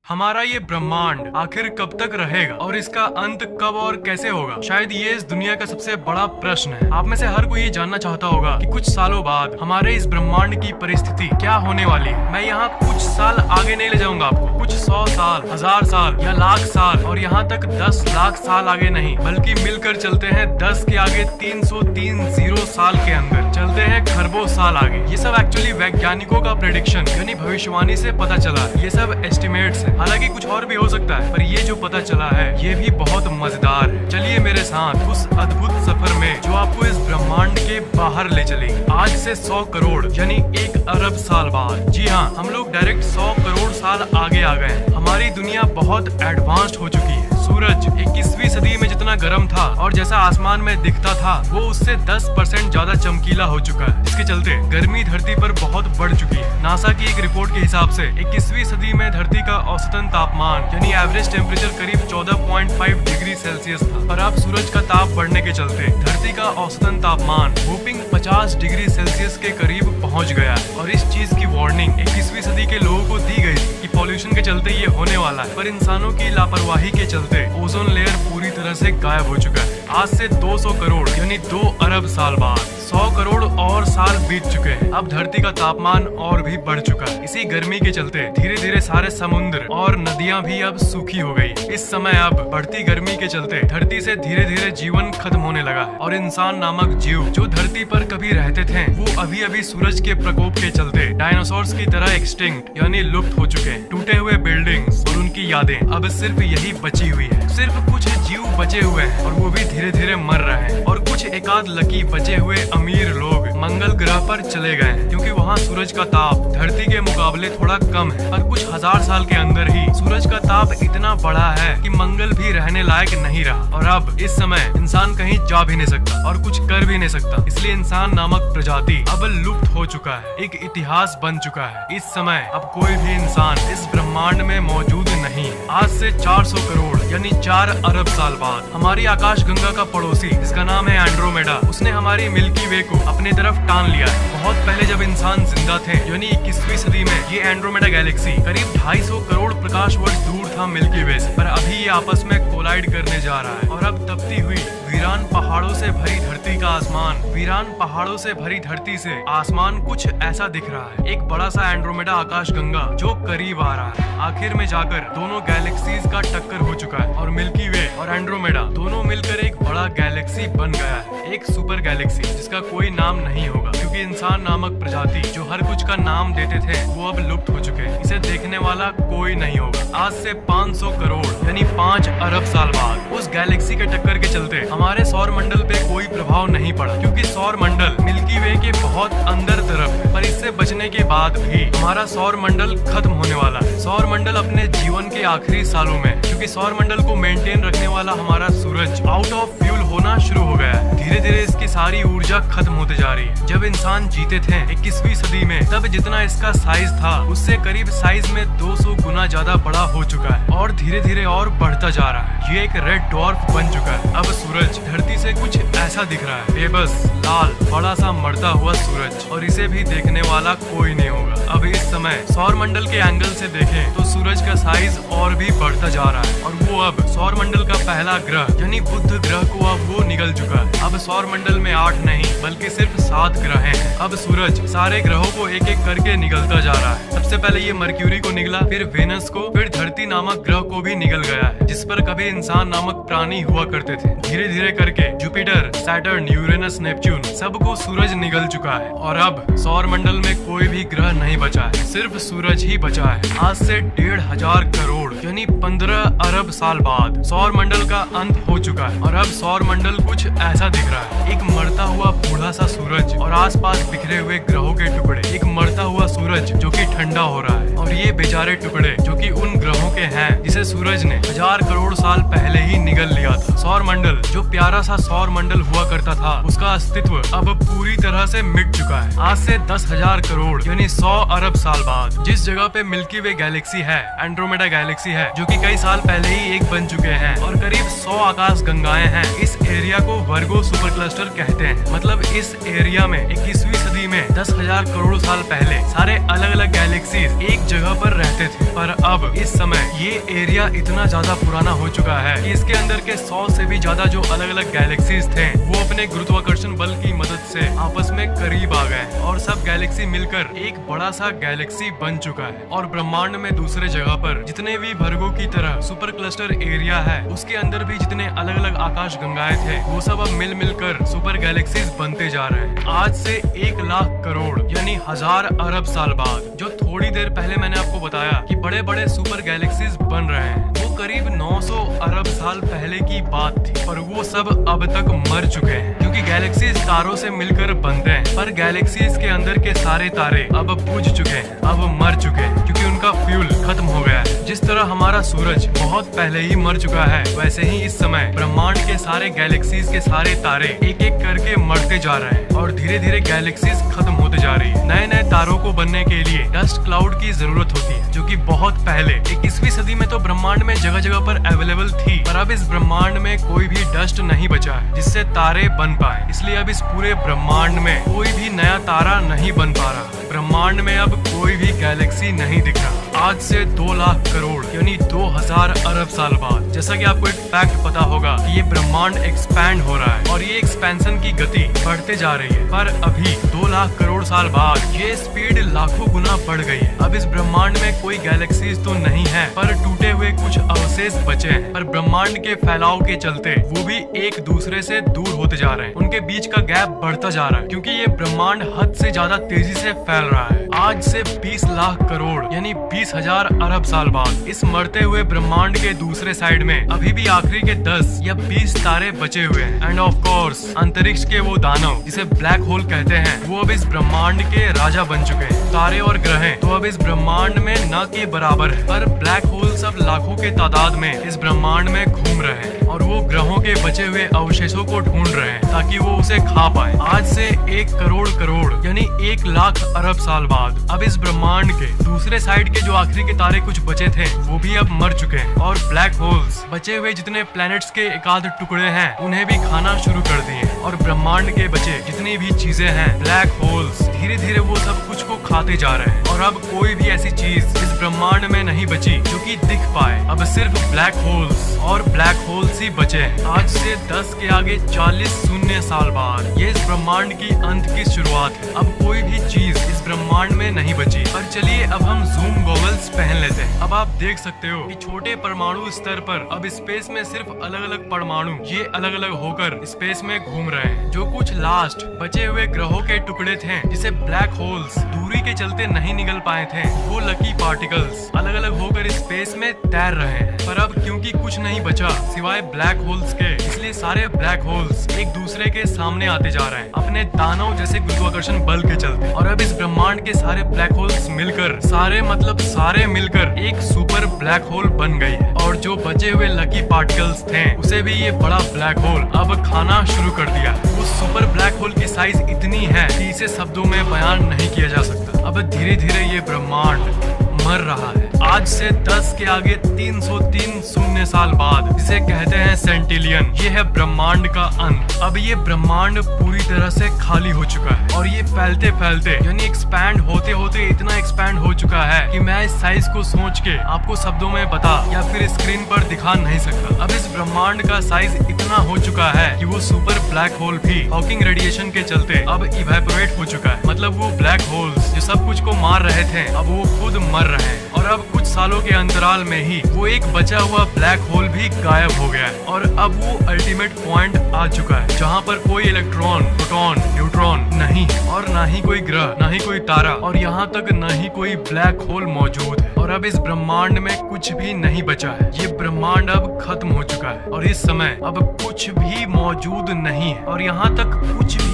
हमारा ये ब्रह्मांड आखिर कब तक रहेगा और इसका अंत कब और कैसे होगा? शायद ये इस दुनिया का सबसे बड़ा प्रश्न है। आप में से हर कोई ये जानना चाहता होगा कि कुछ सालों बाद हमारे इस ब्रह्मांड की परिस्थिति क्या होने वाली है। मैं यहाँ कुछ साल आगे नहीं ले जाऊंगा आपको, कुछ 100 साल, 1000 साल या लाख साल और यहाँ तक 10 लाख साल आगे नहीं, बल्कि मिलकर चलते हैं 10 के आगे 330 साल के अंदर, चलते हैं खरबों साल आगे। ये सब एक्चुअली वैज्ञानिकों का प्रेडिक्शन यानी भविष्यवाणी से पता चला। ये सब एस्टिमेट्स है, हालांकि कुछ और भी हो सकता है, पर ये जो पता चला है ये भी बहुत मजेदार है। चलिए मेरे साथ उस अद्भुत सफर में जो आपको इस ब्रह्मांड के बाहर ले चलेगी। आज से 100 करोड़ यानी 1 अरब साल बाद। जी हाँ, हम लोग डायरेक्ट 100 करोड़ साल आगे आ गए हैं। हमारी दुनिया बहुत एडवांस्ड हो चुकी है। सूरज 21वीं सदी में जितना गर्म था और जैसा आसमान में दिखता था वो उससे 10% ज्यादा चमकीला हो चुका है, जिसके चलते गर्मी धरती पर बहुत बढ़ चुकी है। नासा की एक रिपोर्ट के हिसाब से 21वीं सदी में धरती का औसतन तापमान यानी एवरेज टेम्परेचर करीब 14.5 डिग्री सेल्सियस था, पर अब सूरज का ताप बढ़ने के चलते धरती का औसतन तापमान वूपिंग 50 डिग्री सेल्सियस के करीब पहुँच गया है। और इस चीज की वार्निंग 21वीं सदी के लोगों को दी गई थी कि पॉल्यूशन के चलते ये होने वाला है, पर इंसानों की लापरवाही के चलते ओजोन लेयर पूरी तरह से गायब हो चुका है। आज से 200 करोड़ यानी 2 अरब साल बाद 100 करोड़ और साल बीत चुके हैं। अब धरती का तापमान और भी बढ़ चुका है। इसी गर्मी के चलते धीरे धीरे सारे समुद्र और नदियां भी अब सूखी हो गई। इस समय अब बढ़ती गर्मी के चलते धरती से धीरे धीरे जीवन खत्म होने लगा है और इंसान नामक जीव जो धरती पर कभी रहते थे वो अभी अभी सूरज के प्रकोप के चलते डायनासोर्स की तरह एक्सटिंक्ट यानी लुप्त हो चुके हैं। टूटे हुए बिल्डिंग्स और उनकी यादें अब सिर्फ यही बची हुई है। सिर्फ कुछ जीव बचे हुए हैं और वो भी धीरे धीरे मर रहे हैं, और कुछ एकाध लकी बचे हुए अमीर लोग मंगल ग्रह पर चले गए हैं, क्योंकि वहाँ सूरज का ताप धरती के मुकाबले थोड़ा कम है। और कुछ 1000 साल के अंदर ही सूरज का ताप इतना बढ़ा है कि मंगल भी रहने लायक नहीं रहा, और अब इस समय इंसान कहीं जा भी नहीं सकता और कुछ कर भी नहीं सकता। इसलिए इंसान नामक प्रजाति अब लुप्त हो चुका है, एक इतिहास बन चुका है। इस समय अब कोई भी इंसान इस ब्रह्मांड में मौजूद नहीं है। आज से 400 करोड़ यानी 4 अरब साल बाद हमारी आकाश गंगा का पड़ोसी, जिसका नाम है एंड्रोमेडा, उसने हमारी मिल्की वे को अपनी तरफ टान लिया है। बहुत पहले जब इंसान जिंदा थे यानी 21वीं सदी में ये एंड्रोमेडा गैलेक्सी करीब 250 करोड़ प्रकाश वर्ष दूर था मिल्की वे से, पर अभी ये आपस में कोलाइड करने जा रहा है। और अब तपती हुई वीरान पहाड़ों से भरी धरती का आसमान, वीरान पहाड़ों से भरी धरती से आसमान कुछ ऐसा दिख रहा है। एक बड़ा सा एंड्रोमेडा आकाश गंगा जो करीब आ रहा है। आखिर में जाकर दोनों गैलेक्सीज का टक्कर हो चुका है और मिल्की वे और एंड्रोमेडा दोनों मिलकर एक बड़ा गैलेक्सी बन गया है, एक सुपर गैलेक्सी जिसका कोई नाम नहीं होगा, क्योंकि इंसान नामक प्रजाति जो हर कुछ का नाम देते थे वो अब लुप्त हो चुके हैं। इसे देखने वाला कोई नहीं होगा। आज से 500 करोड़ यानी 5 अरब साल बाद उस गैलेक्सी के टक्कर के चलते हमारे सौर मंडल पे कोई प्रभाव नहीं पड़ा, क्योंकि सौर मंडल मिल्की वे के बहुत अंदर तरफ है। पर इससे बचने के बाद भी हमारा सौर मंडल खत्म होने वाला है। सौर मंडल अपने जीवन के आखिरी सालों में, क्योंकि सौर मंडल को मेंटेन रखने वाला हमारा सूरज आउट ऑफ फ्यूल होना शुरू हो गया है। धीरे धीरे इसकी सारी ऊर्जा खत्म होते जा रही है। जब इंसान जीते थे 21वीं सदी में, तब जितना इसका साइज था उससे करीब साइज में 200 गुना ज्यादा बड़ा हो चुका है और धीरे धीरे और बढ़ता जा रहा है। ये एक रेड डॉर्फ बन चुका है। अब सूरज धरती से कुछ ऐसा दिख रहा है, बेबस लाल बड़ा सा मरता हुआ सूरज, और इसे भी देखने वाला कोई नहीं होगा। अब इस समय सौर मंडल के एंगल से देखें तो सूरज का साइज और भी बढ़ता जा रहा है, और वो अब सौर मंडल का पहला ग्रह यानी बुध ग्रह को अब वो निकल चुका है। अब सौर मंडल में 8 नहीं बल्कि सिर्फ 7 ग्रह हैं। अब सूरज सारे ग्रहों को एक एक करके निकलता जा रहा है। सबसे पहले ये मर्क्यूरी को निकला, फिर वेनस को, फिर धरती नामक ग्रह को भी निकल गया है, जिस पर कभी इंसान नामक प्राणी हुआ करते थे। धीरे धीरे करके जुपिटर, सैटर्न, यूरेनस, नेपच्यून सबको सूरज निकल चुका है, और अब सौर मंडल में कोई भी ग्रह नहीं बचा है, सिर्फ सूरज ही बचा है। आज से 1,500 करोड़ यानी 15 अरब साल बाद सौर मंडल का अंत हो चुका है, और अब सौर मंडल कुछ ऐसा दिख रहा है। एक मरता हुआ बूढ़ा सा सूरज और आसपास बिखरे हुए ग्रहों के टुकड़े। एक मरता हुआ सूरज जो कि ठंडा हो रहा है, और ये बेचारे टुकड़े जो कि उन ग्रहों के हैं जिसे सूरज ने 1000 करोड़ साल पहले ही निगल लिया था। सौर मंडल जो प्यारा सा सौर मंडल हुआ करता था, उसका अस्तित्व अब पूरी तरह से मिट चुका है। आज से 10,000 करोड़ यानी 100 अरब साल बाद जिस जगह पे मिल्की वे गैलेक्सी है, एंड्रोमेडा गैलेक्सी है, जो कि कई साल पहले ही एक बन चुके हैं, और करीब 100 आकाश गंगाएं हैं। इस एरिया को वर्गो सुपर क्लस्टर कहते हैं। मतलब इस एरिया में 21वीं सदी में में 10,000 करोड़ साल पहले सारे अलग अलग गैलेक्सीज एक जगह पर रहते थे, पर अब इस समय ये एरिया इतना ज्यादा पुराना हो चुका है कि इसके अंदर के 100 से भी ज्यादा जो अलग अलग गैलेक्सीज थे वो अपने गुरुत्वाकर्षण बल की मदद से आपस में करीब आ गए और सब गैलेक्सी मिलकर एक बड़ा सा गैलेक्सी बन चुका है। और ब्रह्मांड में दूसरे जगह पर जितने भी भर्गों की तरह सुपर क्लस्टर एरिया है उसके अंदर भी जितने अलग अलग आकाश गंगाएं थे वो सब अब मिल मिलकर सुपर गैलेक्सीज बनते जा रहे हैं। आज से 1 लाख करोड़ यानी 1000 अरब साल बाद, जो थोड़ी देर पहले मैंने आपको बताया कि बड़े बड़े सुपर गैलेक्सीज बन रहे हैं, वो करीब 900 अरब साल पहले की बात थी। पर वो सब अब तक मर चुके हैं क्योंकि गैलेक्सीज तारों से मिलकर बनते हैं, पर गैलेक्सीज के अंदर के सारे तारे अब बुझ चुके हैं, अब मर चुके हैं क्योंकि उनका फ्यूल खत्म हो गया है। जिस तरह हमारा सूरज बहुत पहले ही मर चुका है, वैसे ही इस समय ब्रह्मांड के सारे गैलेक्सीज के सारे तारे एक एक करके मरते जा रहे हैं और धीरे धीरे गैलेक्सीज खत्म होते जा रही है। नए नए तारों को बनने के लिए डस्ट क्लाउड की जरूरत होती है, जो कि बहुत पहले 21वीं सदी में तो ब्रह्मांड में जगह जगह पर अवेलेबल थी, पर अब इस ब्रह्मांड में कोई भी डस्ट नहीं बचा है जिससे तारे बन पाए। इसलिए अब इस पूरे ब्रह्मांड में कोई भी नया तारा नहीं बन पा रहा। ब्रह्मांड में अब कोई भी गैलेक्सी नहीं दिख रहा। आज से 2 लाख करोड़ यानी 2000 अरब साल बाद, जैसा कि आपको एक फैक्ट पता होगा कि ये ब्रह्मांड एक्सपैंड हो रहा है और ये एक्सपेंशन की गति बढ़ते जा रही है। पर अभी 2 लाख करोड़ साल बाद ये स्पीड लाखों गुना बढ़ गई है। अब इस ब्रह्मांड में कोई गैलेक्सीज तो नहीं है, पर टूटे हुए कुछ अवशेष बचे हैं। पर ब्रह्मांड के फैलाव के चलते वो भी एक दूसरे से दूर होते जा रहे हैं, उनके बीच का गैप बढ़ता जा रहा है क्योंकि ये ब्रह्मांड हद से ज्यादा तेजी से फैल रहा है। आज से 20 लाख करोड़ यानी 20,000 अरब साल बाद इस मरते हुए ब्रह्मांड के दूसरे साइड में अभी भी आखिरी के 10 या 20 तारे बचे हुए हैं। एंड ऑफ कोर्स अंतरिक्ष के वो दानव जिसे ब्लैक होल कहते हैं, वो अब इस ब्रह्मांड के राजा बन चुके हैं। तारे और ग्रह तो अब इस ब्रह्मांड में न के बराबर है, पर ब्लैक होल सब लाखों के तादाद में इस ब्रह्मांड में घूम रहे हैं और वो ग्रहों के बचे हुए अवशेषों को ढूंढ रहे हैं ताकि वो उसे खा पाए। आज से 1 करोड़ करोड़ यानी 1 लाख अरब साल बाद अब इस ब्रह्मांड के दूसरे साइड के जो आखिरी के तारे कुछ बचे थे वो भी अब मर चुके हैं और ब्लैक होल्स बचे हुए जितने प्लैनेट्स के एकाध टुकड़े हैं उन्हें भी खाना शुरू कर दिए और ब्रह्मांड के बचे जितनी भी चीजें हैं ब्लैक होल्स धीरे धीरे वो सब कुछ को खाते जा रहे हैं और अब कोई भी ऐसी चीज इस ब्रह्मांड में नहीं बची जो कि दिख पाए। अब सिर्फ ब्लैक होल्स और ब्लैक होल्स ही बचे हैं। आज से 10 के आगे 40 शून्य साल बाद ये इस ब्रह्मांड की अंत की शुरुआत है। अब कोई भी चीज इस ब्रह्मांड में नहीं बची। पर चलिए अब हम जूम गॉगल्स पहन लेते हैं। अब आप देख सकते हो कि छोटे परमाणु स्तर पर अब स्पेस में सिर्फ अलग अलग परमाणु ये अलग अलग होकर स्पेस में घूम रहे हैं। जो कुछ लास्ट बचे हुए ग्रहों के टुकड़े थे जिसे ब्लैक होल्स दूरी के चलते नहीं निकल पाए थे, वो लकी पार्टिकल्स अलग अलग होकर स्पेस में तैर रहे हैं। पर अब क्योंकि कुछ नहीं बचा सिवाय ब्लैक होल्स के, इसलिए सारे ब्लैक होल्स एक दूसरे के सामने आते जा रहे हैं अपने दानव जैसे गुरुत्वाकर्षण बल के चलते। और अब इस ब्रह्मांड के सारे ब्लैक होल्स मिलकर सारे मिलकर एक सुपर ब्लैक होल बन गई है और जो बचे हुए लकी पार्टिकल्स थे उसे भी ये बड़ा ब्लैक होल अब खाना शुरू कर दिया। उस सुपर ब्लैक होल की साइज इतनी है कि इसे शब्दों में बयान नहीं किया जा सकता। अब धीरे धीरे ये ब्रह्मांड मर रहा है। आज से 10 के आगे 303 शून्य साल बाद जिसे कहते हैं सेंटिलियन, ये है ब्रह्मांड का अंत। अब ये ब्रह्मांड पूरी तरह से खाली हो चुका है और ये फैलते फैलते यानी एक्सपैंड होते होते इतना एक्सपैंड हो चुका है कि मैं इस साइज को सोच के आपको शब्दों में बता या फिर स्क्रीन पर दिखा नहीं सकता। अब इस ब्रह्मांड का साइज इतना हो चुका है कि वो सुपर ब्लैक होल भी हॉकिंग रेडिएशन के चलते अब इवेपोरेट हो चुका है। मतलब वो ब्लैक होल्स जो सब कुछ को मार रहे थे अब वो खुद मर रहे हैं और अब कुछ सालों के अंतराल में ही वो एक बचा हुआ ब्लैक होल भी गायब हो गया है और अब वो अल्टीमेट पॉइंट आ चुका है जहाँ पर कोई इलेक्ट्रॉन, प्रोटॉन, न्यूट्रॉन नहीं है और ना ही कोई ग्रह, ना ही कोई तारा और यहाँ तक ना ही कोई ब्लैक होल मौजूद है। और अब इस ब्रह्मांड में कुछ भी नहीं बचा है। ये ब्रह्मांड अब खत्म हो चुका है और इस समय अब कुछ भी मौजूद नहीं है और यहाँ तक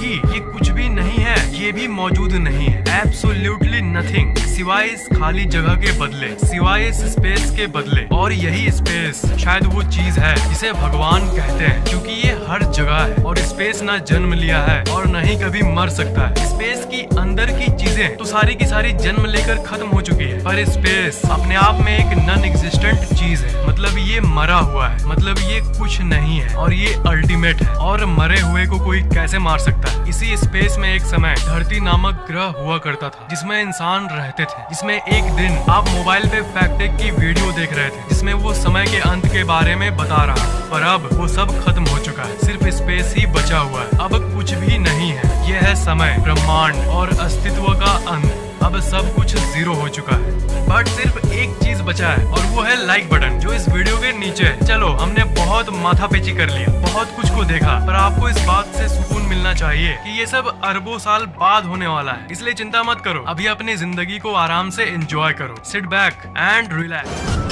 ये कुछ भी नहीं है, ये भी मौजूद नहीं है। एब्सोल्युटली नथिंग सिवाय इस खाली जगह के बदले, सिवाय इस स्पेस के बदले। और यही स्पेस शायद वो चीज है जिसे भगवान कहते हैं क्योंकि ये हर जगह है और स्पेस ना जन्म लिया है और न ही कभी मर सकता है। स्पेस की अंदर की चीजें तो सारी की सारी जन्म लेकर खत्म हो चुकी है, पर स्पेस अपने आप में एक नॉन एग्जिस्टेंट चीज है। मतलब ये मरा हुआ है, मतलब ये कुछ नहीं है और ये अल्टीमेट है। और मरे हुए को कोई कैसे मार सकता है? इसी स्पेस में एक समय धरती नामक ग्रह हुआ करता था, जिसमें इंसान रहते थे, जिसमें एक दिन आप मोबाइल पे फैक्ट की वीडियो देख रहे थे, जिसमें वो समय के अंत के बारे में बता रहा है। पर अब वो सब खत्म हो चुका है, सिर्फ स्पेस ही बचा हुआ है। अब कुछ भी नहीं है। यह है समय, ब्रह्मांड और अस्तित्व का अंत। अब सब कुछ जीरो हो चुका है, बट सिर्फ एक चीज बचा है और वो है लाइक बटन, जो इस वीडियो के नीचे है। चलो, हमने बहुत माथापेची कर लिया, बहुत कुछ को देखा, पर आपको इस बात से सुकून मिलना चाहिए कि ये सब अरबों साल बाद होने वाला है। इसलिए चिंता मत करो, अभी अपनी जिंदगी को आराम से एंजॉय करो। Sit back and relax.